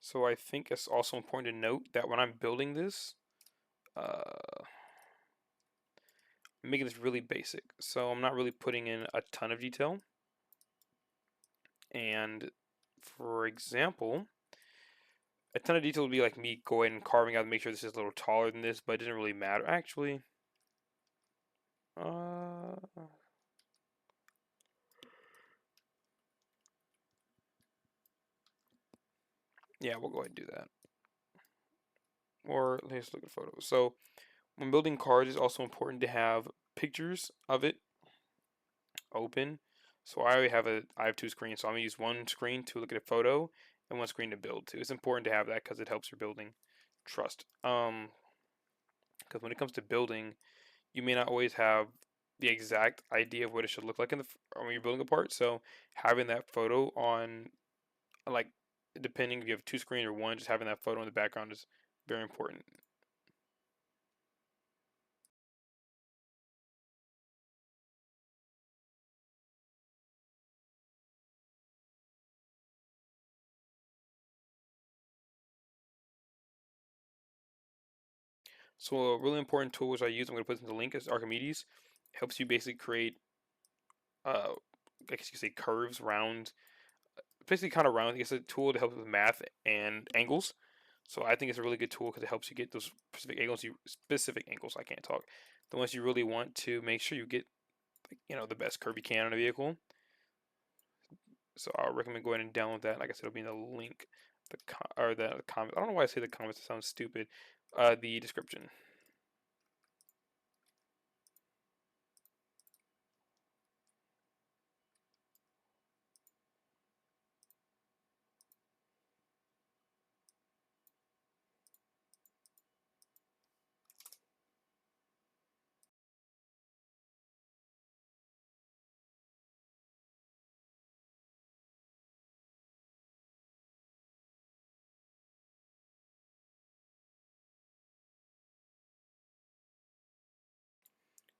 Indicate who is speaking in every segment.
Speaker 1: So I think it's also important to note that when I'm building this, I'm making this really basic. So I'm not really putting in a ton of detail. And for example, a ton of detail would be like me going and carving out and make sure this is a little taller than this, but it doesn't really matter. Actually, uh, yeah, we'll go ahead and do that. Or let's look at photos. So when building cards, it's also important to have pictures of it open. So I have two screens, so I'm gonna use one screen to look at a photo and one screen to build to. It's important to have that because it helps your building trust. Because when it comes to building, you may not always have the exact idea of what it should look like when you're building a part. So having that photo on, like, depending if you have two screen or one, just having that photo in the background is very important. So a really important tool which I use, I'm going to put in the link, is Archimedes. It helps you basically create, I guess you could say, curves, round, basically kind of round. It's a tool to help with math and angles. So I think it's a really good tool because it helps you get those specific angles. I can't talk. The ones you really want to make sure you get, the best curve you can on a vehicle. So I'll recommend going and download that. Like I said, it'll be in the link, the comment. I don't know why I say the comments. It sounds stupid. The description.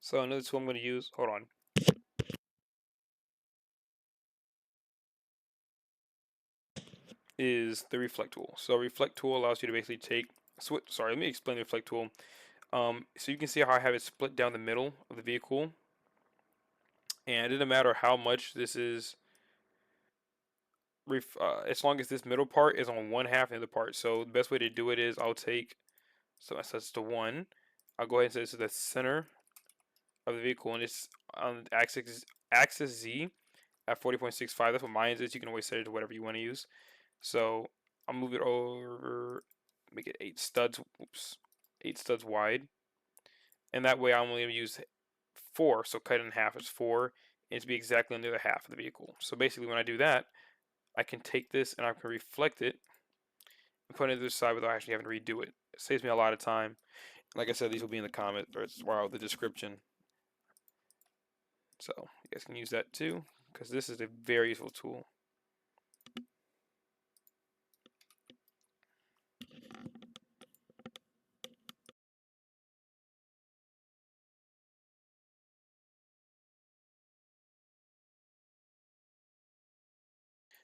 Speaker 1: So another tool I'm going to use. Hold on. Is the reflect tool. So reflect tool allows you to basically let me explain the reflect tool. So you can see how I have it split down the middle of the vehicle, and it doesn't matter how much this is, as long as this middle part is on one half and the other part. So the best way to do it is so that sets to 1. I'll go ahead and set this to the center of the vehicle, and it's on axis Z at 40.65. That's what mine is. You can always set it to whatever you want to use. So I'll move it over, make it 8 studs. Oops, 8 studs wide, and that way I'm only going to use 4. So cut it in half is 4, and it's be exactly on the other half of the vehicle. So basically, when I do that, I can take this and I can reflect it and put it to the side without actually having to redo it. It saves me a lot of time. Like I said, these will be in the comment or the description. So you guys can use that too, because this is a very useful tool.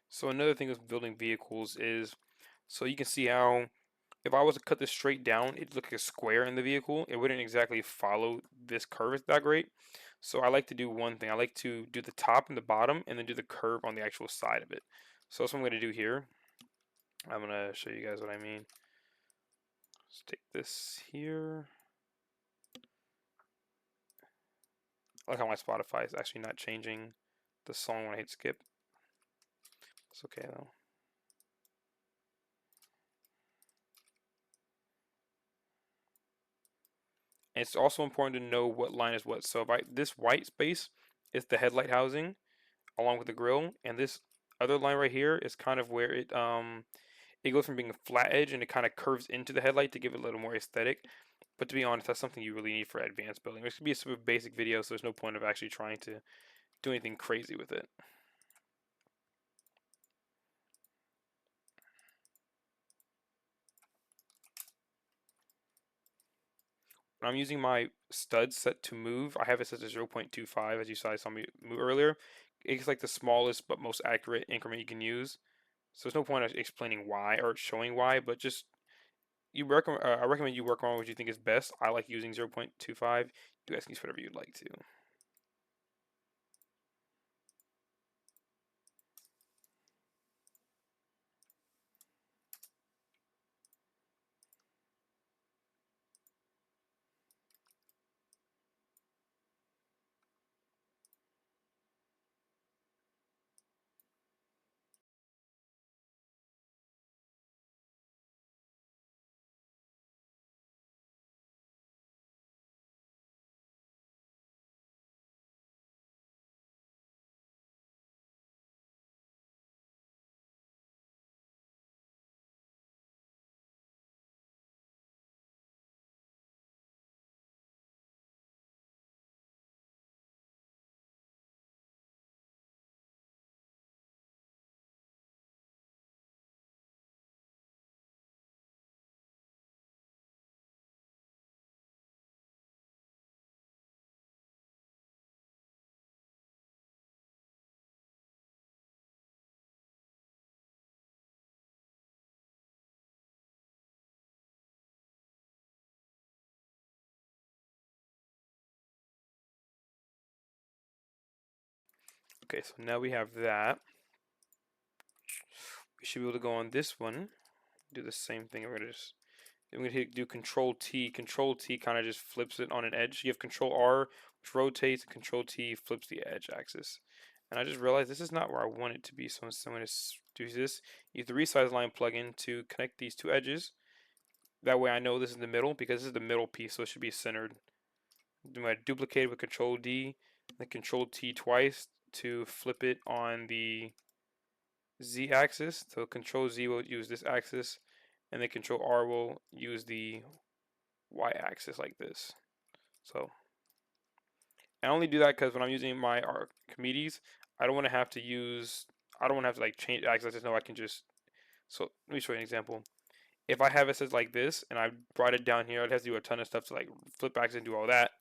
Speaker 1: So another thing with building vehicles is, so you can see how if I was to cut this straight down, it'd look like a square in the vehicle. It wouldn't exactly follow this curve that great. So I like to do one thing. I like to do the top and the bottom and then do the curve on the actual side of it. So that's what I'm going to do here. I'm going to show you guys what I mean. Let's take this here. I like how my Spotify is actually not changing the song when I hit skip. It's okay though. And it's also important to know what line is what. So if this white space is the headlight housing along with the grill, and this other line right here is kind of where it goes from being a flat edge and it kind of curves into the headlight to give it a little more aesthetic. But to be honest, that's something you really need for advanced building. This could be a super basic video, so there's no point of actually trying to do anything crazy with it. When I'm using my stud set to move, I have it set to 0.25, as you saw me move earlier. It's like the smallest but most accurate increment you can use. So there's no point of explaining why or showing why, but just I recommend you work on what you think is best. I like using 0.25. You guys can use whatever you'd like to. Okay, so now we have that. We should be able to go on this one. Do the same thing. I'm gonna do Control T. Control T kind of just flips it on an edge. You have Control R, which rotates, and Control T flips the edge axis. And I just realized this is not where I want it to be, so I'm going to do this. Use the resize line plugin to connect these two edges. That way I know this is the middle, because this is the middle piece, so it should be centered. I'm going to duplicate it with Control D, then Control T twice to flip it on the Z axis. So Control Z will use this axis, and then Control R will use the Y axis like this. So I only do that because when I'm using my Archimedes, I don't want to have to use, I don't want to have to like change axis. I just know I can just, so let me show you an example. If I have it set like this and I brought it down here, I'd have to do a ton of stuff to like flip axis and do all that.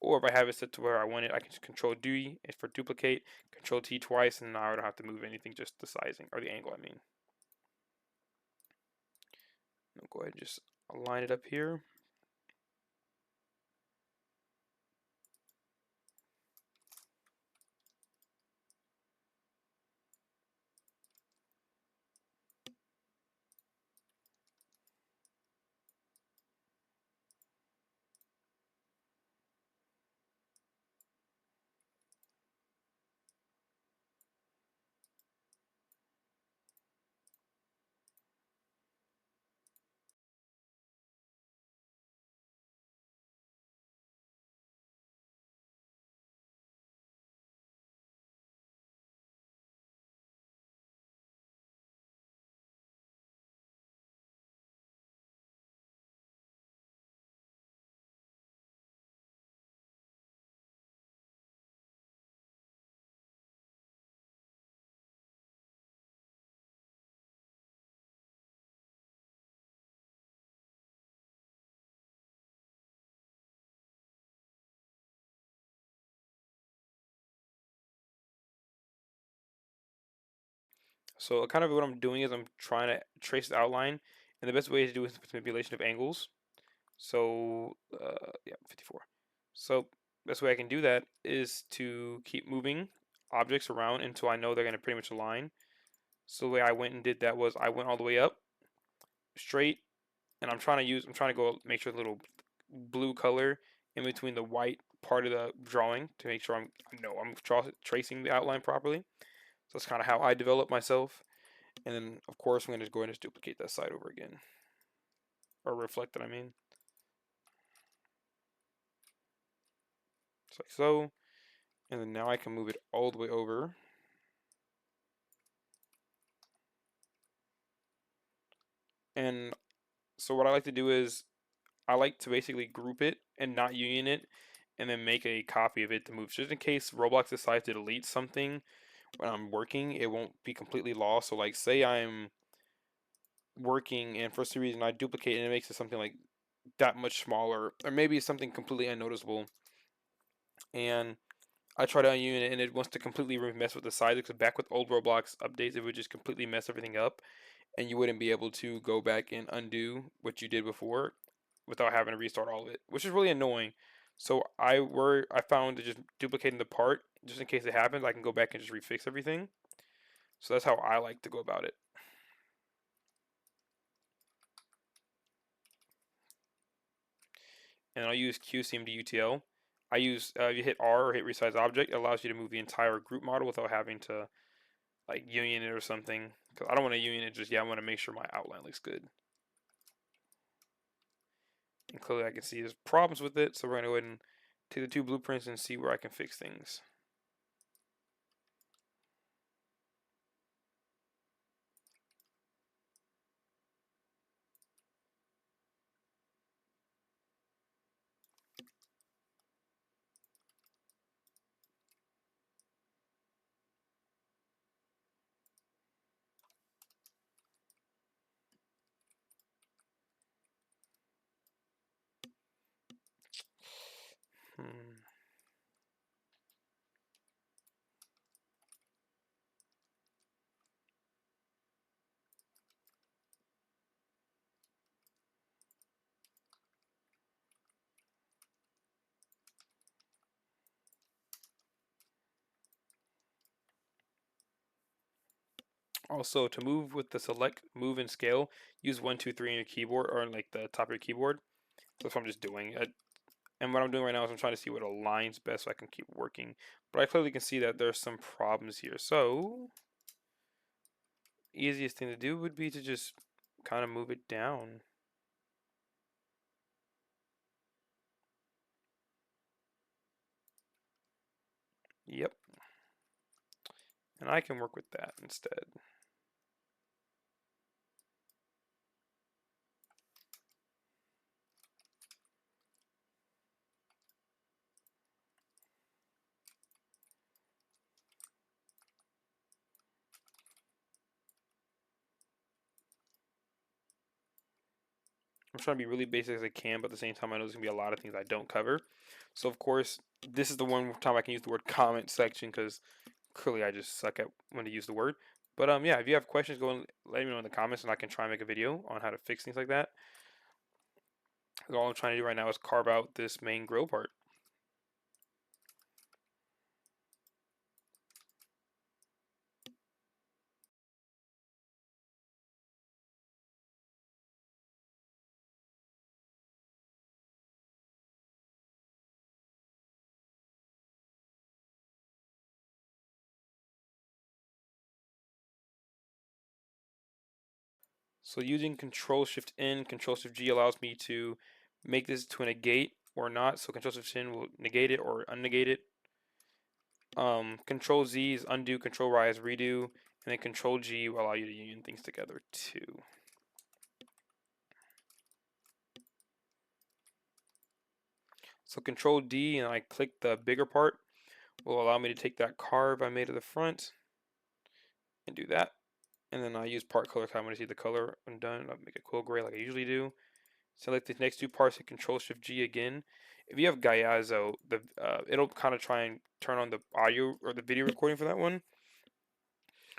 Speaker 1: Or if I have it set to where I want it, I can just Control D for duplicate, Control T twice, and now I don't have to move anything, just the sizing, or the angle, I mean. I'll go ahead and just align it up here. So kind of what I'm doing is I'm trying to trace the outline, and the best way to do it is with manipulation of angles. So yeah, 54. So best way I can do that is to keep moving objects around until I know they're going to pretty much align. So the way I went and did that was I went all the way up straight, and I'm trying to go make sure the little blue color in between the white part of the drawing to make sure I'm tracing the outline properly. So that's kind of how I develop myself. And then, of course, I'm going to go ahead and just duplicate that side over again. Or reflect it, I mean. Just like so. And then now I can move it all the way over. And so what I like to do is I like to basically group it and not union it and then make a copy of it to move. Just in case Roblox decides to delete something when I'm working, it won't be completely lost. So like say I'm working and for some reason I duplicate and it makes it something like that much smaller, or maybe it's something completely unnoticeable, and I tried to ununion it and it wants to completely mess with the size, because back with old Roblox updates, it would just completely mess everything up and you wouldn't be able to go back and undo what you did before without having to restart all of it, which is really annoying. So I found that just duplicating the part, just in case it happens, I can go back and just refix everything. So that's how I like to go about it. And I'll use QCMD I use if you hit R or hit resize object, it allows you to move the entire group model without having to like union it or something. Because I don't want to union it just yet. I want to make sure my outline looks good. And clearly I can see there's problems with it, so we're gonna go ahead and take the two blueprints and see where I can fix things. Hmm. Also, to move with the select, move, and scale, use 1, 2, 3 on your keyboard or on like the top of your keyboard. So that's what I'm just doing. And what I'm doing right now is I'm trying to see what aligns best so I can keep working. But I clearly can see that there's some problems here. So, easiest thing to do would be to just kind of move it down. Yep. And I can work with that instead. I'm trying to be really basic as I can, but at the same time, I know there's going to be a lot of things I don't cover. So, of course, this is the one time I can use the word comment section, because clearly I just suck at when to use the word. But yeah, if you have questions, go and let me know in the comments, and I can try and make a video on how to fix things like that. All I'm trying to do right now is carve out this main grill part. So using Control Shift N, Control Shift G allows me to make this to a negate or not. So Control Shift N will negate it or unnegate it. Control Z is undo, Control Y is redo, and then Control G will allow you to union things together too. So Control D and I click the bigger part will allow me to take that carve I made of the front and do that. And then I use part color because I want to see the color when done. I'll make it quill gray like I usually do. Select the next two parts and Control Shift G again. If you have Gaiazo, it'll kind of try and turn on the audio or the video recording for that one.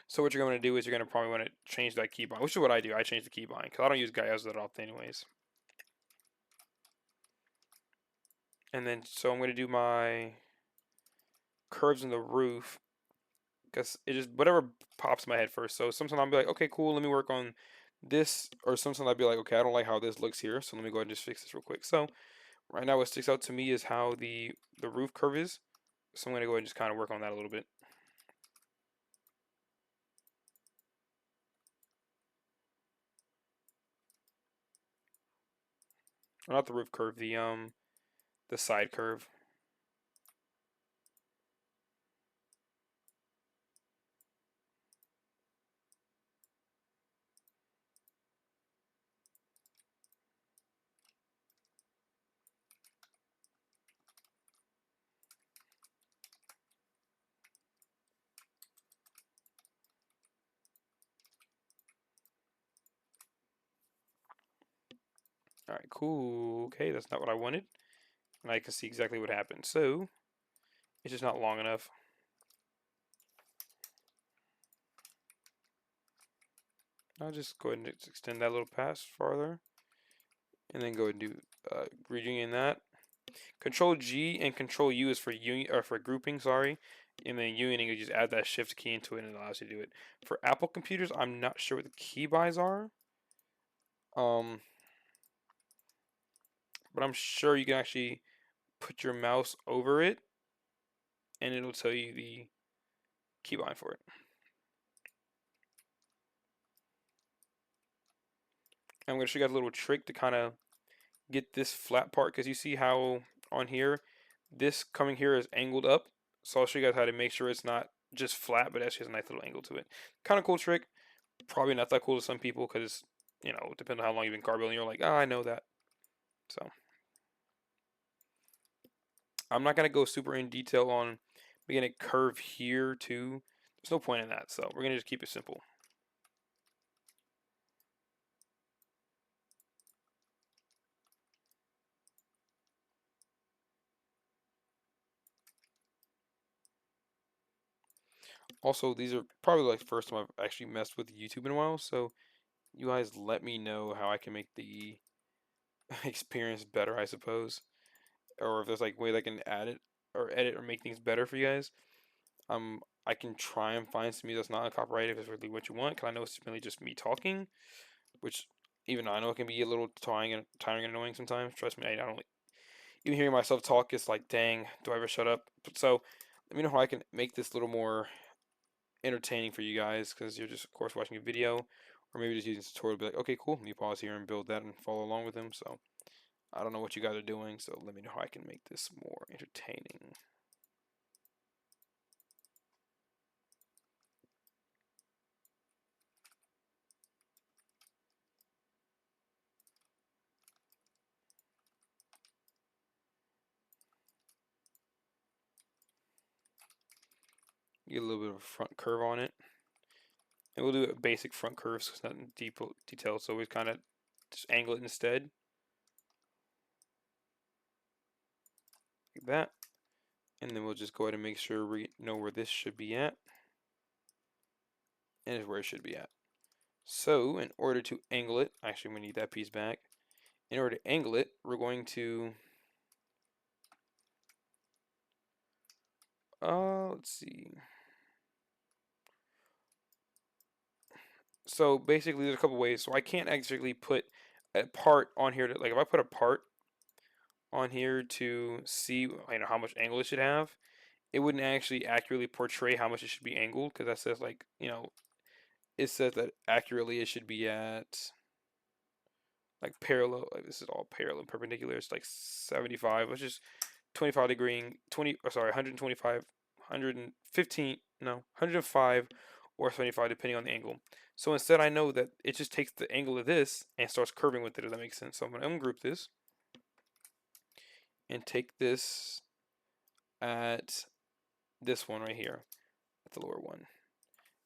Speaker 1: So what you're going to do is you're going to probably want to change that keybind, which is what I do. I change the keybind because I don't use Gaiazo that often anyways. And then so I'm going to do my curves in the roof because it just whatever pops in my head first. So sometimes I'll be like, okay, cool, let me work on this, or sometimes I'll be like, okay, I don't like how this looks here, so let me go ahead and just fix this real quick. So right now, what sticks out to me is how the roof curve is. So I'm gonna go ahead and just kind of work on that a little bit. Or not the roof curve, the side curve. All right, cool. Okay, that's not what I wanted, and I can see exactly what happened. So It's just not long enough. I'll just go ahead and extend that little pass farther. And then go ahead and do reunion that. Control G and Control U is for union or for grouping, sorry. And then unioning, you just add that shift key into it and it allows you to do it. For Apple computers, I'm not sure what the keybinds are. But I'm sure you can actually put your mouse over it and it'll tell you the keybind for it. I'm going to show you guys a little trick to kind of get this flat part, because you see how on here, this coming here is angled up. So I'll show you guys how to make sure it's not just flat, but actually has a nice little angle to it. Kind of cool trick. Probably not that cool to some people because, you know, depending on how long you've been car building, you're like, oh, I know that. So I'm not going to go super in detail on making it curve here too. There's no point in that. So we're going to just keep it simple. Also, these are probably like the first time I've actually messed with YouTube in a while, so you guys let me know how I can make the experience better, I suppose. Or if there's like ways I can add it or edit or make things better for you guys. I can try and find some music that's not copyrighted if it's really what you want, because I know it's really just me talking, which even I know it can be a little tiring and annoying sometimes. Trust me, I don't even hearing myself talk is like, dang, do I ever shut up? But so let me know how I can make this a little more entertaining for you guys, because you're just of course watching a video, or maybe just using a tutorial to be like, okay, cool, let me pause here and build that and follow along with him. So I don't know what you guys are doing, so let me know how I can make this more entertaining. Get a little bit of a front curve on it. And we'll do a basic front curve, so it's nothing deep detailed, so we kind of just angle it instead. Like that. And then we'll just go ahead and make sure we know where this should be at. And it's where it should be at. So in order to angle it, actually we need that piece back. In order to angle it, we're going to let's see. So basically there's a couple ways. So I can't actually put a part on here to, like, if I put a part on here to see, you know, how much angle it should have, it wouldn't actually accurately portray how much it should be angled, because that says, like, you know, it says that accurately it should be at like parallel, like this is all parallel and perpendicular, it's like 75, which is 25 degree 20, or sorry, 125, 115, no, 105 or 75 depending on the angle. So instead I know that it just takes the angle of this and starts curving with it, if that makes sense. So I'm going to ungroup this and take this at this one right here, at the lower one,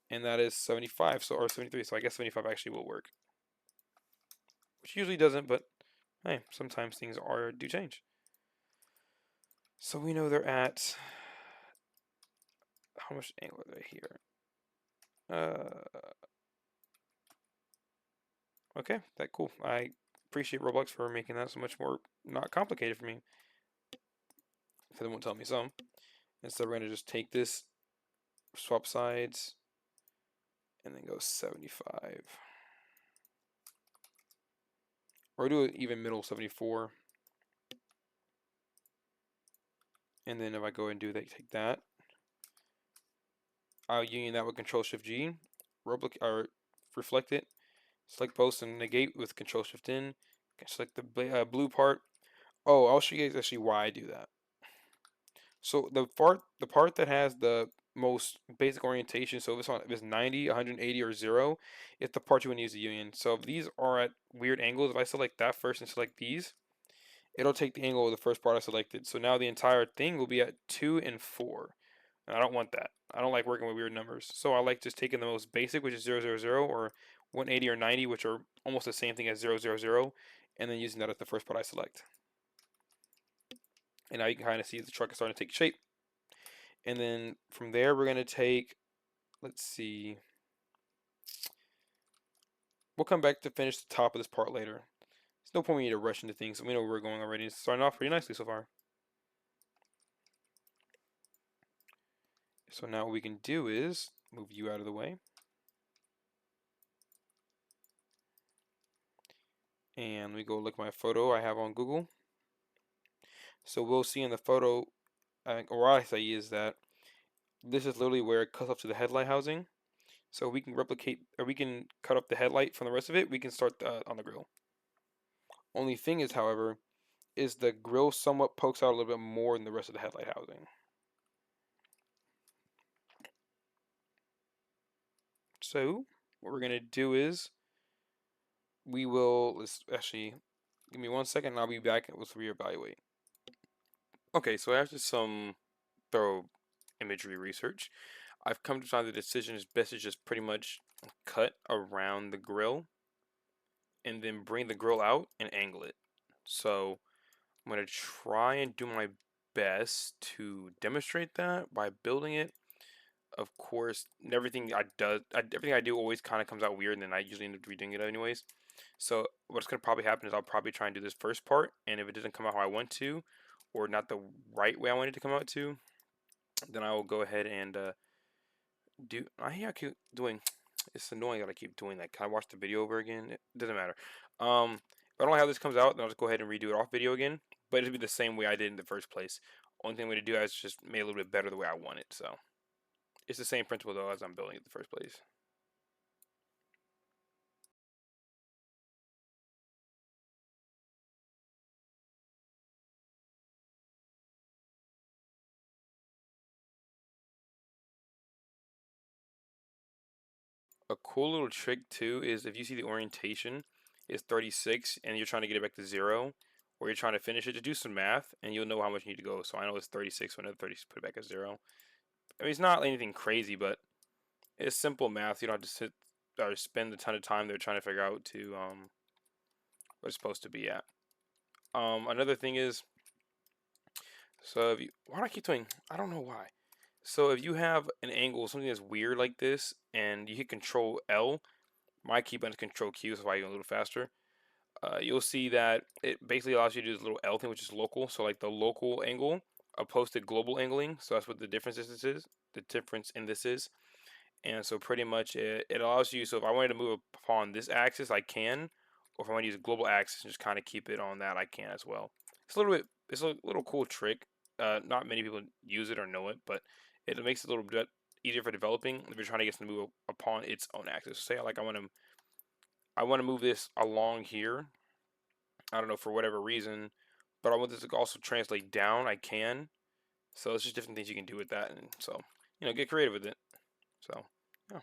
Speaker 1: and that is 75, so, or 73, so I guess 75 actually will work, which usually doesn't, but hey, sometimes things do change. So we know they're at, how much angle are they here? Okay, that cool. I appreciate Roblox for making that so much more not complicated for me, because it won't tell me some. Instead, we're gonna just take this, swap sides, and then go 75. Or do it even middle 74. And then if I go and do that, take that, I'll union that with Control Shift G, or reflect it, select post and negate with Control Shift N, select the blue part. Oh, I'll show you guys actually why I do that. So the part that has the most basic orientation, so if it's 90, 180, or 0, it's the part you want to use the union. So if these are at weird angles, if I select that first and select these, it'll take the angle of the first part I selected. So now the entire thing will be at 2 and 4. And I don't want that. I don't like working with weird numbers. So I like just taking the most basic, which is 0, 0, 0, or 180 or 90, which are almost the same thing as 0, 0, 0, and then using that as the first part I select. And now you can kind of see the truck is starting to take shape. And then from there, we're going to take, let's see, we'll come back to finish the top of this part later. There's no point we need to rush into things. We know where we're going already. It's starting off pretty nicely so far. So now what we can do is move you out of the way. And we go look at my photo I have on Google. So we'll see in the photo, or what I say is that this is literally where it cuts off to the headlight housing. So we can replicate, or we can cut up the headlight from the rest of it. We can start on the grill. Only thing is, however, is the grill somewhat pokes out a little bit more than the rest of the headlight housing. So what we're gonna do is let's actually give me 1 second and I'll be back and let's reevaluate. Okay, so after some thorough imagery research, I've come to find the decision is best to just pretty much cut around the grill and then bring the grill out and angle it. So I'm going to try and do my best to demonstrate that by building it. Of course, everything I do always kind of comes out weird, and then I usually end up redoing it anyways. So what's going to probably happen is I'll probably try and do this first part, and if it doesn't come out how I want to, or not the right way I want it to come out to, then I will go ahead and I keep doing. It's annoying that I keep doing that. Can I watch the video over again? It doesn't matter. If I don't like how this comes out, then I'll just go ahead and redo it off video again. But it'll be the same way I did in the first place. Only thing I'm going to do is just make it a little bit better the way I want it. So it's the same principle though as I'm building it in the first place. A cool little trick too is if you see the orientation is 36 and you're trying to get it back to 0, or you're trying to finish it, just do some math and you'll know how much you need to go. So I know it's 36, so another 36, put it back at 0. I mean, it's not anything crazy, but it's simple math. You don't have to sit or spend a ton of time there trying to figure out to what it's supposed to be at. Another thing is, so if you, why do I keep doing? I don't know why. So if you have an angle, something that's weird like this, and you hit Control L, my key button is Control Q, so I go a little faster. You'll see that it basically allows you to do this little L thing, which is local. So like the local angle opposed to global angling. So that's what the difference is. The difference in this is. And so pretty much it allows you, so if I wanted to move upon this axis, I can, or if I want to use a global axis and just kind of keep it on that, I can as well. It's a little cool trick. Not many people use it or know it, but it makes it a little bit easier for developing if you're trying to get something to move upon its own axis. So say like I want to move this along here. I don't know for whatever reason, but I want this to also translate down. I can. So it's just different things you can do with that, and so get creative with it. So yeah.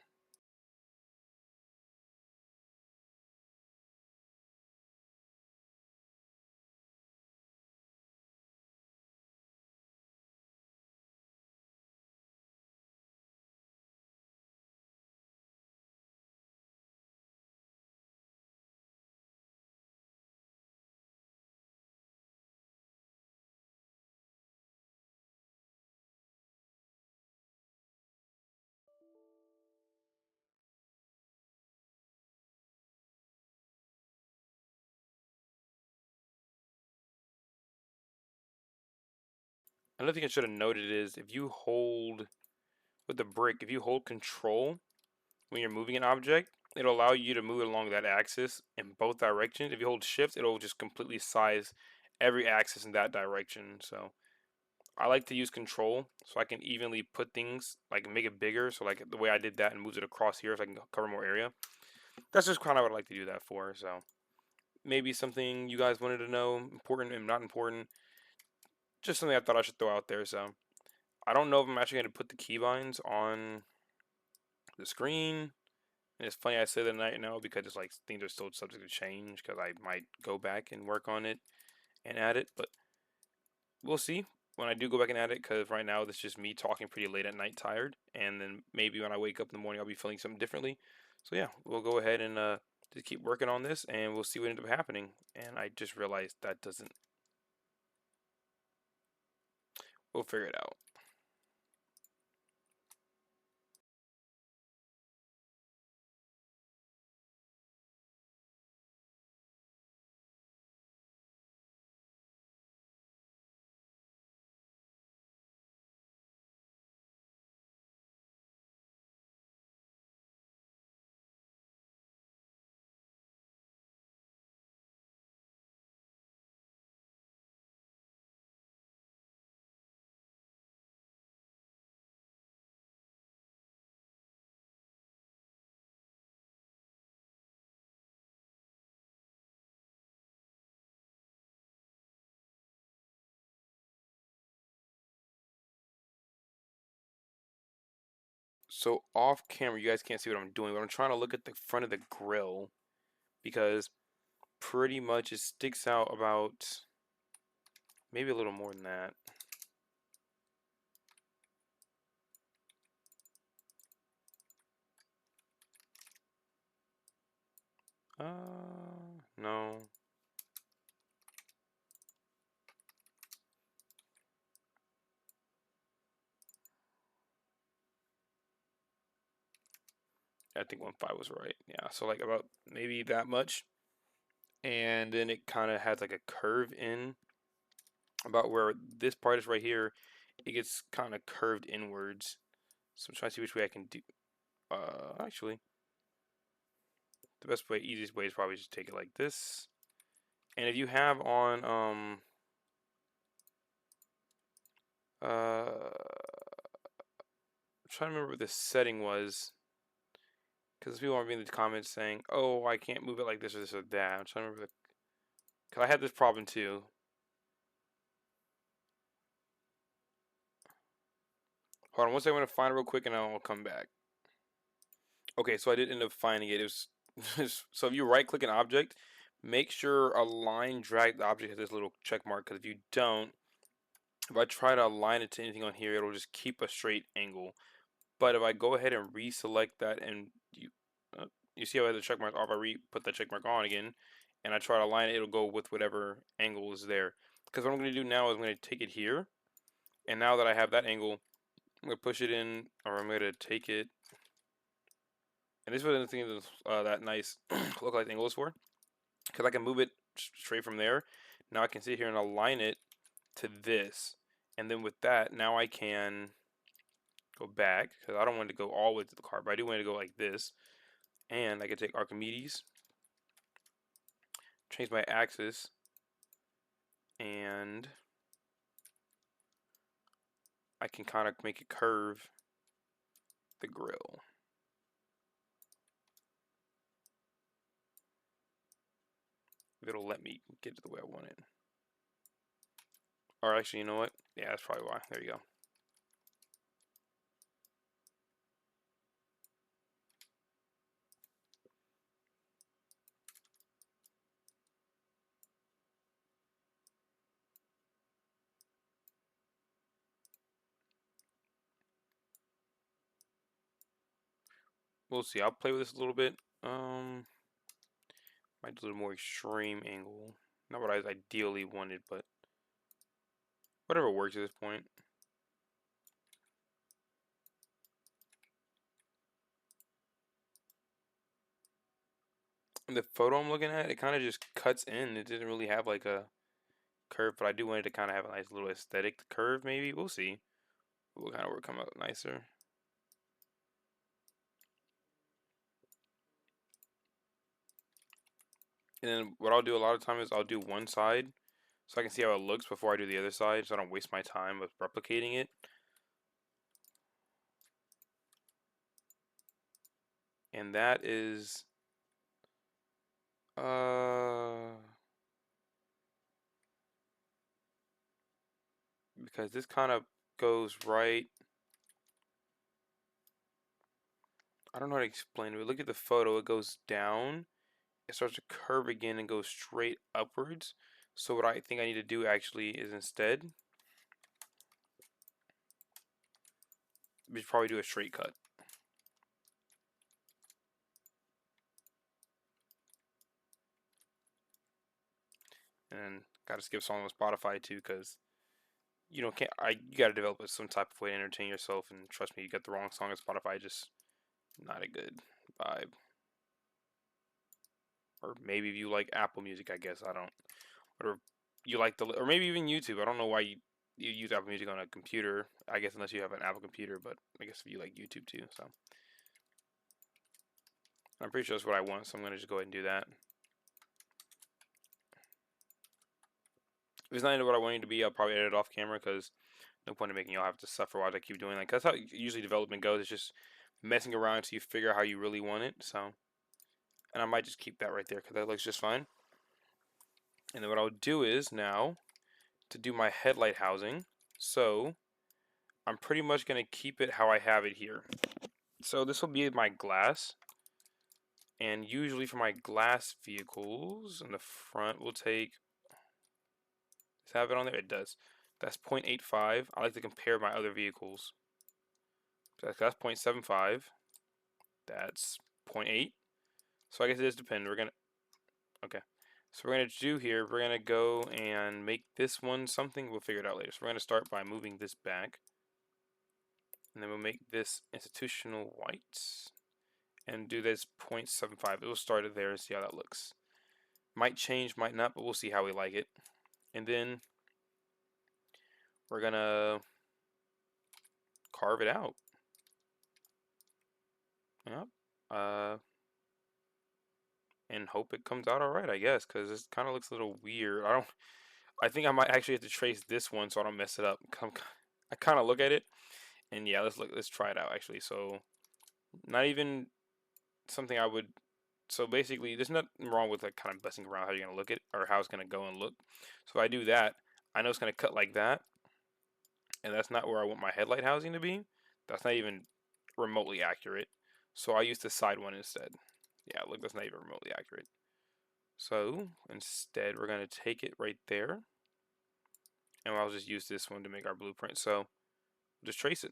Speaker 1: Another thing I should have noted is if you hold with the brick, if you hold control when you're moving an object, it'll allow you to move along that axis in both directions. If you hold shift, it'll just completely size every axis in that direction. So I like to use control so I can evenly put things, like make it bigger. So like the way I did that and moves it across here so I can cover more area. That's just kind of what I like to do that for. So maybe something you guys wanted to know, important and not important. Just something I thought I should throw out there. So I don't know if I'm actually going to put the keybinds on the screen. And it's funny I say that right now because it's like things are still subject to change because I might go back and work on it and add it. But we'll see when I do go back and add it because right now it's just me talking pretty late at night tired. And then maybe when I wake up in the morning I'll be feeling something differently. So yeah, we'll go ahead and just keep working on this and we'll see what ends up happening. And I just realized that doesn't. We'll figure it out. So off camera, you guys can't see what I'm doing, but I'm trying to look at the front of the grill because pretty much it sticks out about maybe a little more than that. No. I think 1.5 was right. Yeah, so like about maybe that much. And then it kind of has like a curve in about where this part is right here. It gets kind of curved inwards. So I'm trying to see which way I can do. Actually, the best way, easiest way is probably just take it like this. And if you have on, I'm trying to remember what the setting was. Because people want to be in the comments saying, oh, I can't move it like this or that. I'm trying to remember because I had this problem too. Hold on one second, I'm going to find it real quick and I'll come back. Okay, so I did end up finding it. It was so if you right click an object, make sure align drag the object has this little check mark, because if you don't, if I try to align it to anything on here, it'll just keep a straight angle. But if I go ahead and reselect that and you see how I have the check mark off, I put that check mark on again, and I try to align it, it'll go with whatever angle is there. Because what I'm going to do now is I'm going to take it here, and now that I have that angle, I'm going to push it in, or I'm going to take it. And this was the thing that nice localized angle is for, because I can move it straight from there. Now I can sit here and align it to this, and then with that, now I can go back, because I don't want it to go all the way to the car, but I do want it to go like this. And I can take Archimedes, change my axis, and I can kind of make it curve the grill. If it'll let me get it the way I want it. Or actually, you know what? Yeah, that's probably why. There you go. We'll see. I'll play with this a little bit. Might do a little more extreme angle. Not what I ideally wanted, but whatever works at this point. And the photo I'm looking at, it kind of just cuts in. It didn't really have like a curve, but I do want it to kind of have a nice little aesthetic curve, maybe. We'll see. What kind of work come out nicer. And then what I'll do a lot of times is I'll do one side so I can see how it looks before I do the other side, so I don't waste my time with replicating it. And that is because this kind of goes right. I don't know how to explain it, but look at the photo. It goes down, it starts to curve again and goes straight upwards. So what I think I need to do actually is instead, we should probably do a straight cut. And gotta skip song on Spotify too, because you know you gotta develop some type of way to entertain yourself. And trust me, you got the wrong song on Spotify, just not a good vibe. Or maybe if you like Apple Music, I guess I don't. Or you like or maybe even YouTube. I don't know why you use Apple Music on a computer. I guess unless you have an Apple computer, but I guess if you like YouTube too. So I'm pretty sure that's what I want. So I'm gonna just go ahead and do that. If it's not what I want it to be, I'll probably edit it off camera, because no point in making y'all have to suffer while I keep doing that. Cause that's how usually development goes. It's just messing around until you figure out how you really want it. So, and I might just keep that right there because that looks just fine. And then what I'll do is now to do my headlight housing. So I'm pretty much gonna keep it how I have it here. So this will be my glass. And usually for my glass vehicles in the front, we'll take, does it have it on there? It does. That's 0.85. I like to compare my other vehicles. So that's 0.75. That's 0.8. So I guess it does depend. Okay. So we're gonna do here, we're gonna go and make this one something. We'll figure it out later. So we're gonna start by moving this back. And then we'll make this institutional white. And do this 0.75. We'll start it there and see how that looks. Might change, might not, but we'll see how we like it. And then we're gonna carve it out. Yep. And hope it comes out alright, I guess, because this kind of looks a little weird. I think I might actually have to trace this one so I don't mess it up. I kind of look at it, and yeah, let's try it out actually. So, not even something I would. So basically, there's nothing wrong with like kind of messing around how you're gonna look at or how it's gonna go and look. So if I do that, I know it's gonna cut like that, and that's not where I want my headlight housing to be. That's not even remotely accurate. So I use the side one instead. Yeah, look, that's not even remotely accurate. So instead, we're going to take it right there, and I'll just use this one to make our blueprint. So just trace it.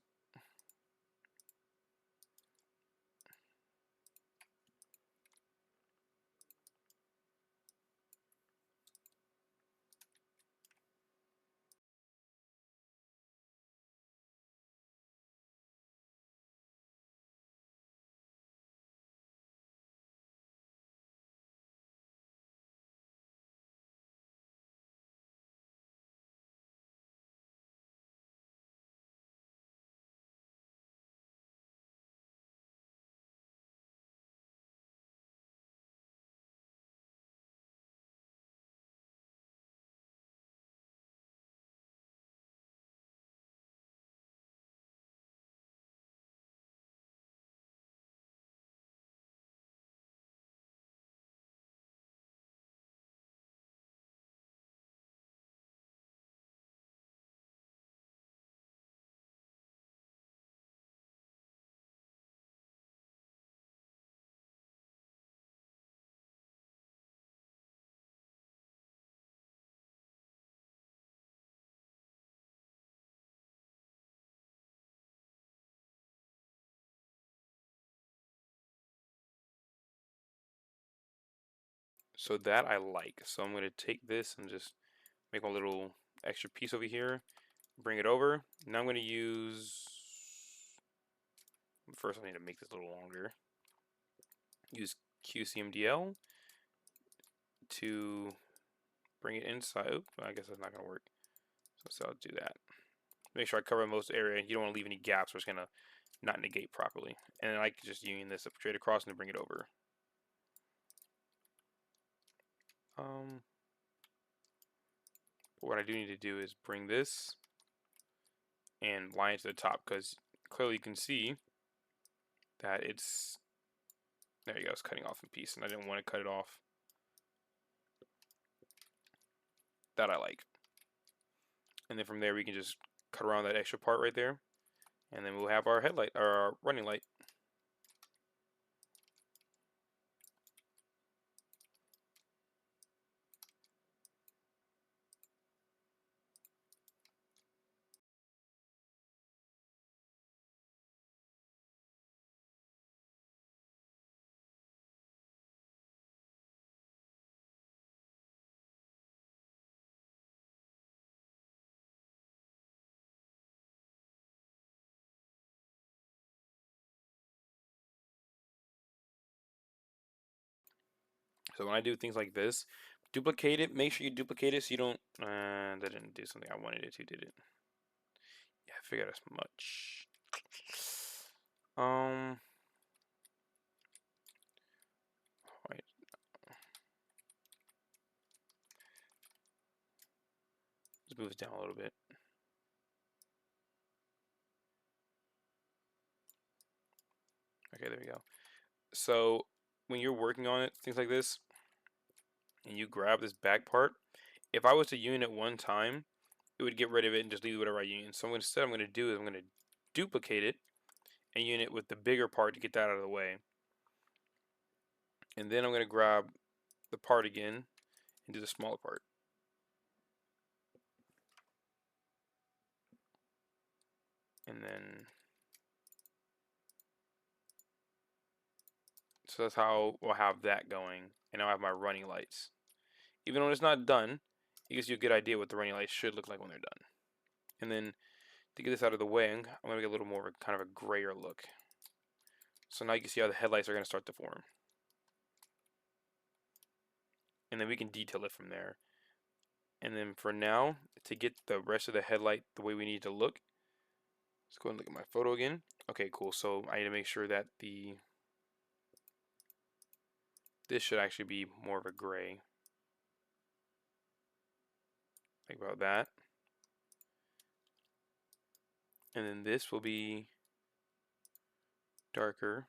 Speaker 1: So that I like. So I'm going to take this and just make a little extra piece over here, bring it over. Now I'm going to use, first I need to make this a little longer. Use QCMDL to bring it inside. Oops, I guess that's not going to work. So I'll do that. Make sure I cover most area. You don't want to leave any gaps where it's going to not negate properly. And then I can just union this up straight across and bring it over. What I do need to do is bring this and line it to the top, because clearly you can see that it's, there you go, it's cutting off in piece, and I didn't want to cut it off. That I like. And then from there we can just cut around that extra part right there, and then we'll have our headlight, or our running light. So when I do things like this, duplicate it. Make sure you duplicate it so you don't. That didn't do something I wanted it to, did it? Yeah, I figured as much. Wait. Let's move it down a little bit. Okay, there we go. So when you're working on it, things like this, and you grab this back part, if I was to union it one time, it would get rid of it and just leave whatever I union. So instead I'm going to do is I'm going to duplicate it, and unit with the bigger part to get that out of the way. And then I'm going to grab the part again and do the smaller part. And then, so that's how we'll have that going. And now I have my running lights. Even though it's not done, it gives you a good idea what the running lights should look like when they're done. And then to get this out of the way, I'm going to get a little more of a kind of a grayer look. So now you can see how the headlights are going to start to form. And then we can detail it from there. And then for now, to get the rest of the headlight the way we need to look, let's go and look at my photo again. Okay, cool. So I need to make sure that this should actually be more of a gray. Think about that. And then this will be darker.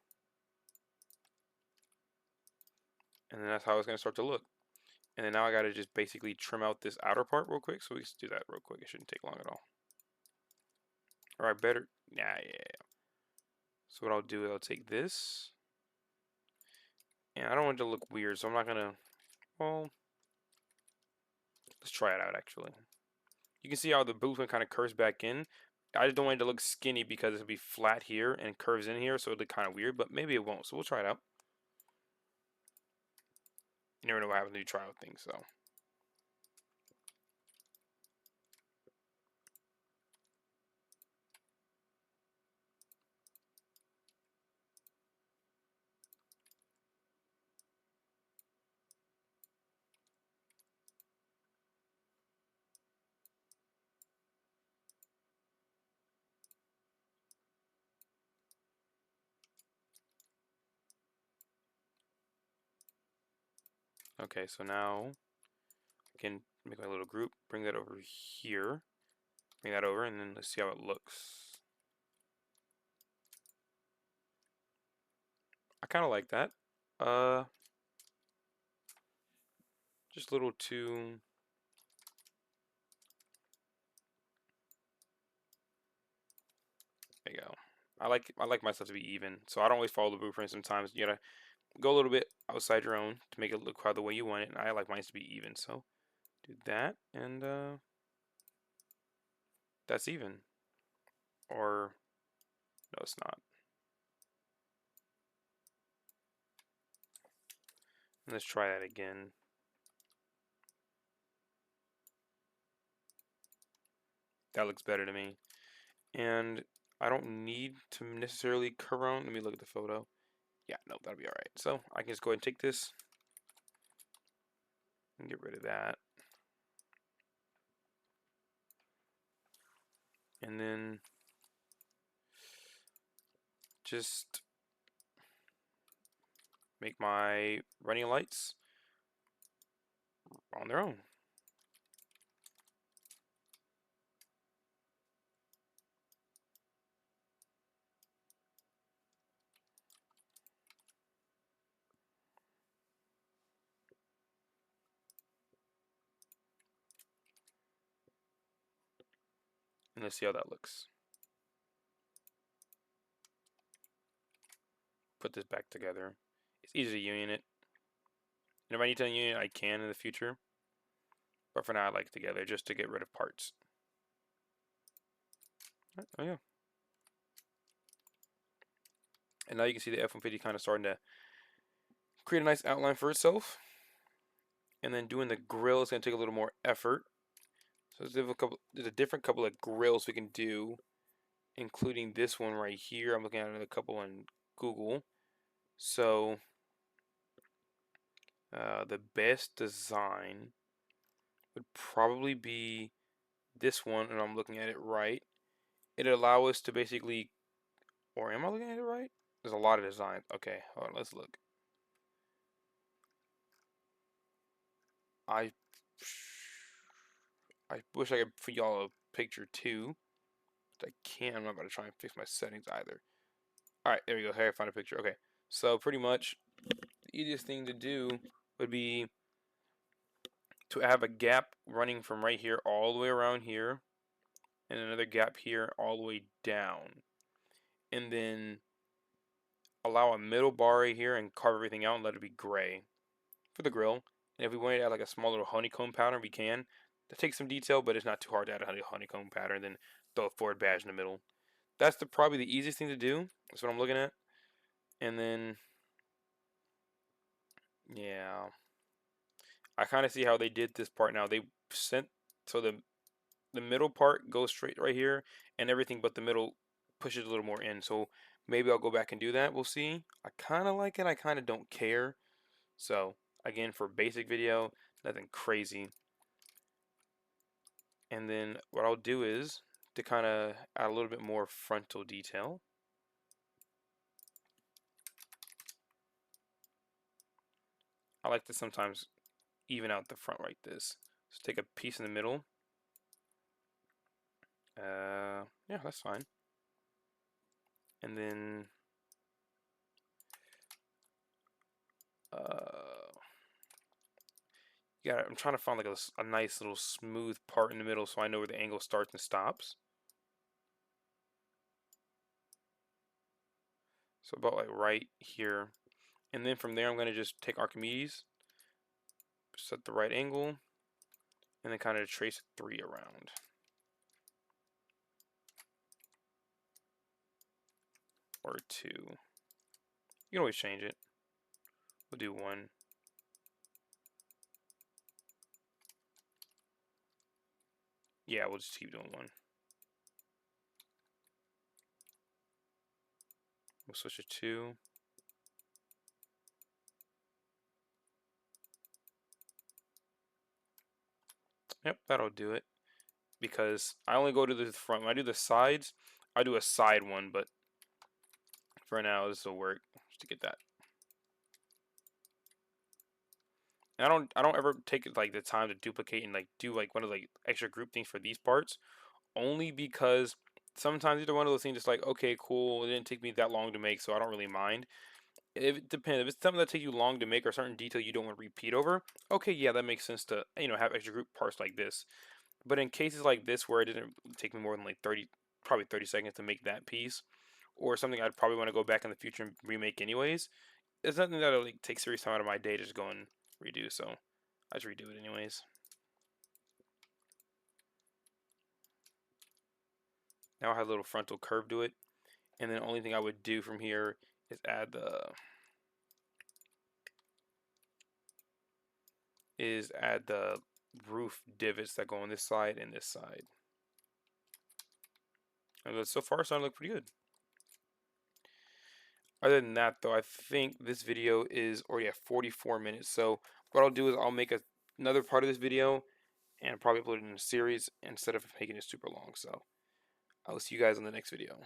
Speaker 1: And then that's how it's going to start to look. And then now I got to just basically trim out this outer part real quick. So we can do that real quick. It shouldn't take long at all. Alright, better. Yeah. So what I'll do is I'll take this. And I don't want it to look weird. So I'm not going to, well, let's try it out actually. You can see how the movement kind of curves back in. I just don't want it to look skinny because it'll be flat here and curves in here. So it'll look kind of weird. But maybe it won't. So we'll try it out. You never know what happens when you try out things, so. Okay, so now I can make my little group, bring that over here, bring that over, and then let's see how it looks. I kind of like that. Just a little too. There you go. I like my stuff to be even, so I don't always follow the blueprint. Sometimes you gotta go a little bit outside your own to make it look how the way you want it, and I like mine to be even. So do that, and that's even. Or no, it's not. Let's try that again. That looks better to me. And I don't need to necessarily curve around. Let me look at the photo. Yeah, no, that'll be alright. So I can just go ahead and take this and get rid of that. And then just make my running lights on their own. And let's see how that looks. Put this back together. It's easy to union it. And if I need to union it, I can in the future. But for now, I like it together just to get rid of parts. Oh yeah. And now you can see the F-150 kind of starting to create a nice outline for itself. And then doing the grill is going to take a little more effort. So there's a different couple of grills we can do, including this one right here. I'm looking at another couple on Google. So the best design would probably be this one, and I'm looking at it right. It'd allow us to basically, or am I looking at it right? There's a lot of designs. Okay, hold on, let's look. I wish I could put y'all a picture too. But I can't. I'm not going to try and fix my settings either. Alright, there we go. Here, I found a picture. Okay, so pretty much the easiest thing to do would be to have a gap running from right here all the way around here, and another gap here all the way down. and then allow a middle bar right here and carve everything out and let it be gray for the grill. And if we want to add like a small little honeycomb pattern, we can. That takes some detail, but it's not too hard to add a honeycomb pattern. Then throw a forward badge in the middle. That's probably the easiest thing to do. That's what I'm looking at. And then, yeah, I kind of see how they did this part now. They sent, so the middle part goes straight right here, and everything but the middle pushes a little more in. So maybe I'll go back and do that. We'll see. I kind of like it. I kind of don't care. So again, for basic video, nothing crazy. And then what I'll do is to kind of add a little bit more frontal detail. I like to sometimes even out the front like this. So take a piece in the middle. Yeah, that's fine. And then I'm trying to find like a nice little smooth part in the middle so I know where the angle starts and stops. So about like right here. And then from there I'm going to just take Archimedes, set the right angle, and then kind of trace 3 around. Or 2. You can always change it. We'll do 1. Yeah, we'll just keep doing 1. We'll switch to 2. Yep, that'll do it. Because I only go to the front. When I do the sides, I do a side one, but for now this will work just to get that. And I don't ever take like the time to duplicate and like do like one of like extra group things for these parts, only because sometimes either one of those things just like, okay, cool, it didn't take me that long to make, so I don't really mind. If it depends, if it's something that takes you long to make or a certain detail you don't want to repeat over, okay, yeah, that makes sense to, you know, have extra group parts like this. But in cases like this where it didn't take me more than like 30, probably 30 seconds to make that piece, or something I'd probably want to go back in the future and remake anyways, it's nothing that'll like take serious time out of my day to just go and redo. So I just redo it anyways. Now I have a little frontal curve to it, and then the only thing I would do from here is add the roof divots that go on this side and this side. And so far, starting to look pretty good. Other than that, though, I think this video is already at 44 minutes. So what I'll do is I'll make another part of this video and probably upload it in a series instead of making it super long. So I'll see you guys in the next video.